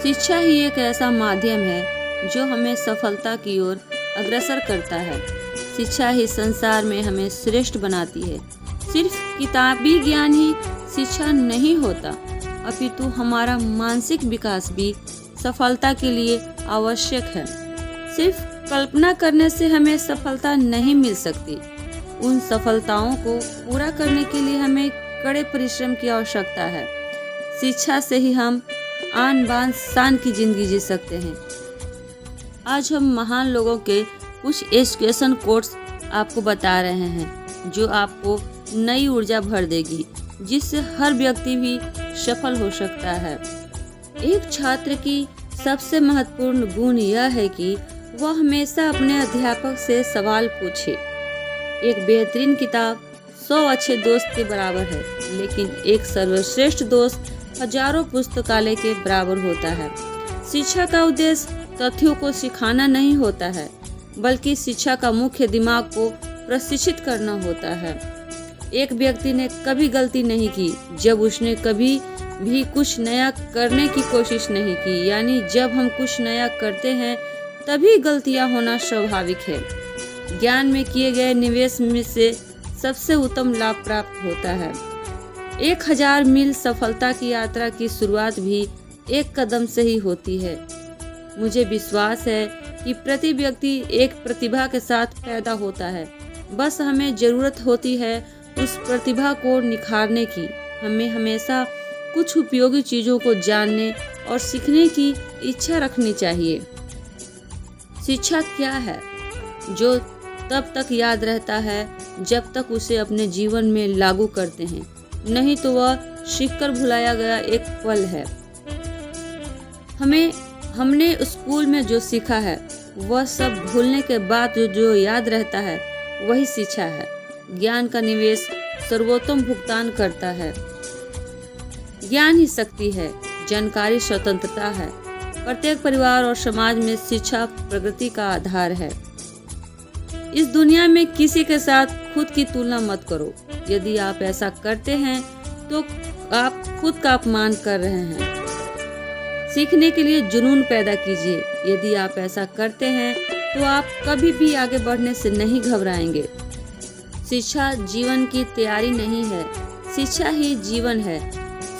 शिक्षा ही एक ऐसा माध्यम है जो हमें सफलता की ओर अग्रसर करता है। शिक्षा ही संसार में हमें श्रेष्ठ बनाती है। सिर्फ किताबी ज्ञान ही शिक्षा नहीं होता, अपितु हमारा मानसिक विकास भी सफलता के लिए आवश्यक है। सिर्फ कल्पना करने से हमें सफलता नहीं मिल सकती। उन सफलताओं को पूरा करने के लिए हमें कड़े परिश्रम की आवश्यकता है। शिक्षा से ही हम आन बान शान की जिंदगी जी सकते हैं। आज हम महान लोगों के कुछ एजुकेशन कोर्स आपको बता रहे हैं जो आपको नई ऊर्जा भर देगी, जिससे हर व्यक्ति भी सफल हो सकता है। एक छात्र की सबसे महत्वपूर्ण गुण यह है कि वह हमेशा अपने अध्यापक से सवाल पूछे। एक बेहतरीन किताब 100 अच्छे दोस्त के बराबर है, लेकिन एक सर्वश्रेष्ठ दोस्त हजारों पुस्तकालय के बराबर होता है। शिक्षा का उद्देश्य तथ्यों को सिखाना नहीं होता है, बल्कि शिक्षा का मुख्य दिमाग को प्रशिक्षित करना होता है। एक व्यक्ति ने कभी गलती नहीं की जब उसने कभी भी कुछ नया करने की कोशिश नहीं की। यानी जब हम कुछ नया करते हैं तभी गलतियां होना स्वाभाविक है। ज्ञान में किए गए निवेश में से सबसे उत्तम लाभ प्राप्त होता है। 1000 मील सफलता की यात्रा की शुरुआत भी एक कदम से ही होती है। मुझे विश्वास है कि प्रति व्यक्ति एक प्रतिभा के साथ पैदा होता है। बस हमें जरूरत होती है उस प्रतिभा को निखारने की। हमें हमेशा कुछ उपयोगी चीजों को जानने और सीखने की इच्छा रखनी चाहिए। शिक्षा क्या है? जो तब तक याद रहता है जब तक उसे अपने जीवन में लागू करते हैं, नहीं तो वह सीखकर भुलाया गया एक पल है। हमने स्कूल में जो सीखा है वह सब भूलने के बाद जो याद रहता है वही शिक्षा है। ज्ञान का निवेश सर्वोत्तम भुगतान करता है। ज्ञान ही शक्ति है, जानकारी स्वतंत्रता है। प्रत्येक परिवार और समाज में शिक्षा प्रगति का आधार है। इस दुनिया में किसी के साथ खुद की तुलना मत करो। यदि आप ऐसा करते हैं तो आप खुद का अपमान कर रहे हैं। सीखने के लिए जुनून पैदा कीजिए। यदि आप ऐसा करते हैं तो आप कभी भी आगे बढ़ने से नहीं घबराएंगे। शिक्षा जीवन की तैयारी नहीं है, शिक्षा ही जीवन है।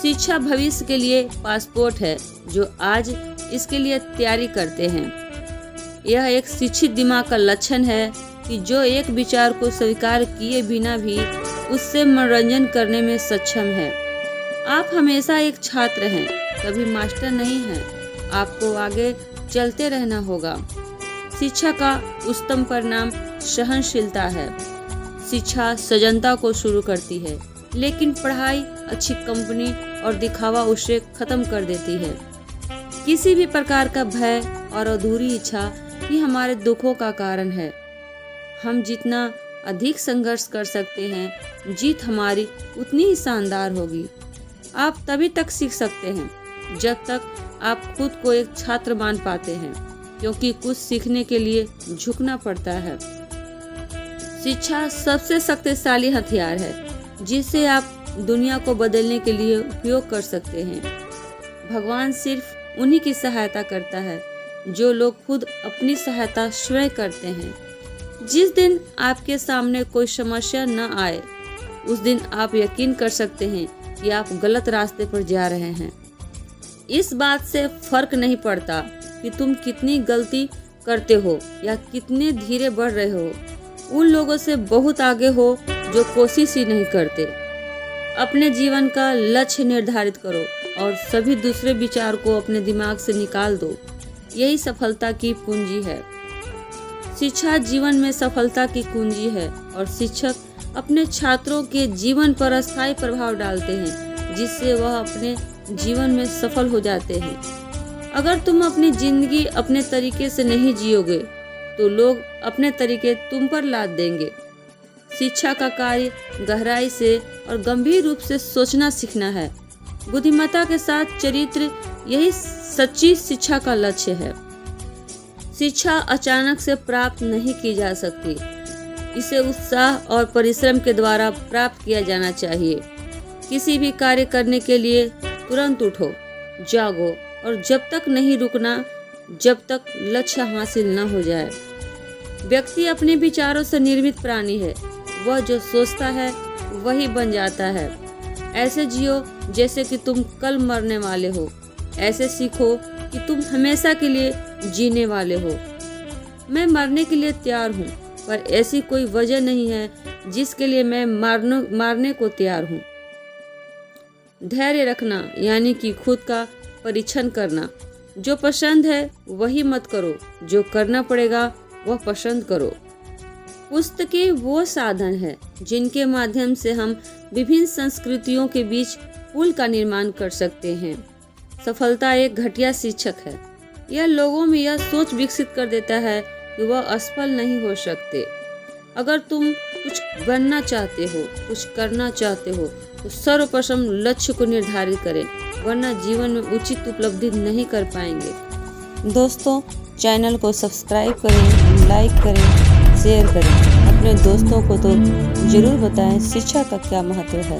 शिक्षा भविष्य के लिए पासपोर्ट है जो आज इसके लिए तैयारी करते हैं। यह एक शिक्षित दिमाग का लक्षण है कि जो एक विचार को स्वीकार किए बिना भी उससे मनोरंजन करने में सक्षम है। आप हमेशा एक छात्र हैं, कभी मास्टर नहीं हैं। आपको आगे चलते रहना होगा। शिक्षा का उच्चतम परिणाम सहनशीलता है। शिक्षा सजनता को शुरू करती है, लेकिन पढ़ाई, अच्छी कंपनी और दिखावा उसे खत्म कर देती है। किसी भी प्रकार का भय और अधूरी इच्छा ही हमारे दुखों का कारण है। हम जितना अधिक संघर्ष कर सकते हैं, जीत हमारी उतनी ही शानदार होगी। आप तभी तक सीख सकते हैं जब तक आप खुद को एक छात्र मान पाते हैं, क्योंकि कुछ सीखने के लिए झुकना पड़ता है। शिक्षा सबसे शक्तिशाली हथियार है जिसे आप दुनिया को बदलने के लिए उपयोग कर सकते हैं। भगवान सिर्फ उन्हीं की सहायता करता है जो लोग खुद अपनी सहायता स्वयं करते हैं। जिस दिन आपके सामने कोई समस्या न आए, उस दिन आप यकीन कर सकते हैं कि आप गलत रास्ते पर जा रहे हैं। इस बात से फर्क नहीं पड़ता कि तुम कितनी गलती करते हो या कितने धीरे बढ़ रहे हो। उन लोगों से बहुत आगे हो जो कोशिश ही नहीं करते। अपने जीवन का लक्ष्य निर्धारित करो और सभी दूसरे विचार को अपने दिमाग से निकाल दो। यही सफलता की पूंजी है। शिक्षा जीवन में सफलता की कुंजी है और शिक्षक अपने छात्रों के जीवन पर अस्थायी प्रभाव डालते हैं, जिससे वह अपने जीवन में सफल हो जाते हैं। अगर तुम अपनी जिंदगी अपने तरीके से नहीं जियोगे तो लोग अपने तरीके तुम पर लाद देंगे। शिक्षा का कार्य गहराई से और गंभीर रूप से सोचना सीखना है। बुद्धिमत्ता के साथ चरित्र, यही सच्ची शिक्षा का लक्ष्य है। शिक्षा अचानक से प्राप्त नहीं की जा सकती। इसे उत्साह और परिश्रम के द्वारा प्राप्त किया जाना चाहिए। किसी भी कार्य करने के लिए तुरंत उठो, जागो और जब तक नहीं रुकना जब तक लक्ष्य हासिल न हो जाए। व्यक्ति अपने विचारों से निर्मित प्राणी है। वह जो सोचता है वही बन जाता है। ऐसे जियो जैसे कि तुम कल मरने वाले हो। ऐसे सीखो कि तुम हमेशा के लिए जीने वाले हो। मैं मरने के लिए तैयार हूँ, पर ऐसी कोई वजह नहीं है जिसके लिए मैं मारने को तैयार हूँ। धैर्य रखना यानी कि खुद का परीक्षण करना। जो पसंद है वही मत करो, जो करना पड़ेगा वह पसंद करो। पुस्तकें वो साधन है जिनके माध्यम से हम विभिन्न संस्कृतियों के बीच पुल का निर्माण कर सकते हैं। सफलता एक घटिया शिक्षक है। यह लोगों में यह सोच विकसित कर देता है कि वह असफल नहीं हो सकते। अगर तुम कुछ बनना चाहते हो, कुछ करना चाहते हो, तो सर्वप्रथम लक्ष्य को निर्धारित करें, वरना जीवन में उचित उपलब्धि नहीं कर पाएंगे। दोस्तों, चैनल को सब्सक्राइब करें, लाइक करें, शेयर करें। अपने दोस्तों को तो जरूर बताएं शिक्षा का क्या महत्व है।